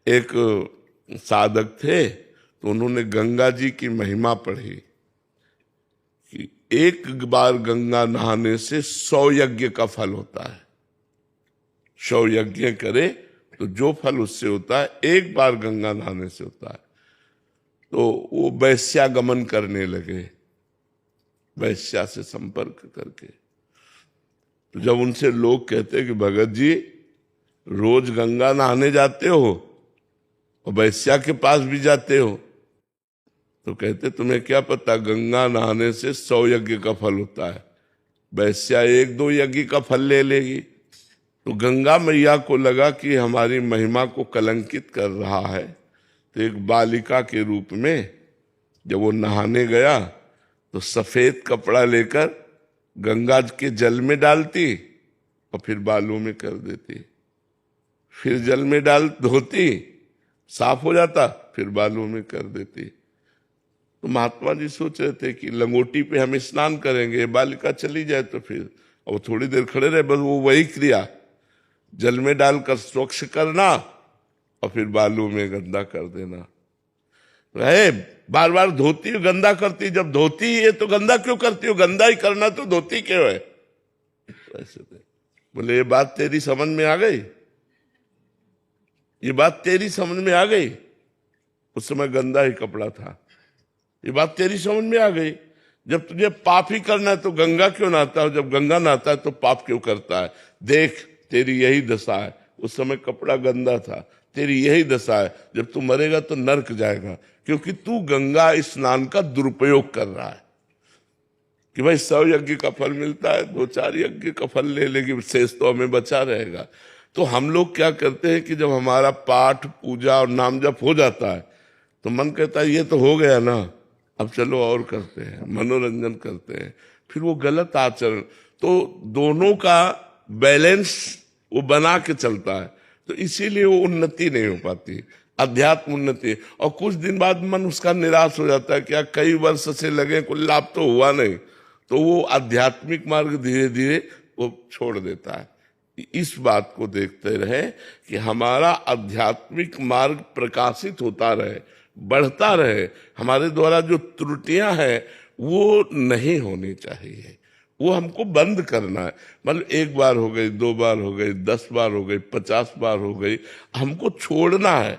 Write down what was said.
एक साधक थे, तो उन्होंने गंगा जी की महिमा पढ़ी कि एक बार गंगा नहाने से 100 यज्ञ का फल होता है। 100 यज्ञ करे तो जो फल उससे होता है एक बार गंगा नहाने से होता है। तो वो वैश्यागमन करने लगे, वैश्या से संपर्क करके। तो जब उनसे लोग कहते कि भगत जी रोज गंगा नहाने जाते हो और वैश्या के पास भी जाते हो, तो कहते तुम्हें क्या पता गंगा नहाने से 100 यज्ञ का फल होता है, वैश्या 1-2 यज्ञ का फल ले लेगी। तो गंगा मैया को लगा कि हमारी महिमा को कलंकित कर रहा है, तो एक बालिका के रूप में जब वो नहाने गया तो सफेद कपड़ा लेकर गंगा के जल में डालती और फिर बालों में कर देती, फिर जल में डाल धोती, साफ हो जाता, फिर बालों में कर देती। तो महात्मा जी सोच रहे थे कि लंगोटी पे हम स्नान करेंगे, बालिका चली जाए तो फिर, और थोड़ी देर खड़े रहे, बस वो वही क्रिया जल में डालकर स्वच्छ करना और फिर बालों में गंदा कर देना। रहे बार बार धोती गंदा करती, जब धोती है तो गंदा क्यों करती हो, गंदा ही करना तो धोती क्यों है। ऐसे थे। बोले ये बात तेरी समझ में आ गई, ये बात तेरी समझ में आ गई। उस समय गंदा ही कपड़ा था, ये बात तेरी समझ में आ गई। जब तुझे पाप ही करना है तो गंगा क्यों नहाता है, जब गंगा नहाता है तो पाप क्यों करता है। देख तेरी यही दशा है, उस समय कपड़ा गंदा था, तेरी यही दशा है, जब तू मरेगा तो नरक जाएगा, क्योंकि तू गंगा स्नान का दुरुपयोग कर रहा है कि भाई 100 यज्ञ का फल मिलता है, 2-4 यज्ञ का फल ले लेगी, शेष तो हमें बचा रहेगा। तो हम लोग क्या करते हैं कि जब हमारा पाठ पूजा और नाम जप हो जाता है तो मन कहता है ये तो हो गया ना, अब चलो और करते हैं, मनोरंजन करते हैं, फिर वो गलत आचरण। तो दोनों का बैलेंस वो बना के चलता है, तो इसीलिए वो उन्नति नहीं हो पाती, अध्यात्म उन्नति। और कुछ दिन बाद मन उसका निराश हो जाता है, क्या कई वर्ष से लगे कोई लाभ तो हुआ नहीं, तो वो आध्यात्मिक मार्ग धीरे धीरे वो छोड़ देता है। इस बात को देखते रहे कि हमारा आध्यात्मिक मार्ग प्रकाशित होता रहे, बढ़ता रहे, हमारे द्वारा जो त्रुटियां हैं वो नहीं होनी चाहिए, वो हमको बंद करना है। मतलब 1 बार हो गई, 2 बार हो गई, 10 बार हो गई, 50 बार हो गई, हमको छोड़ना है।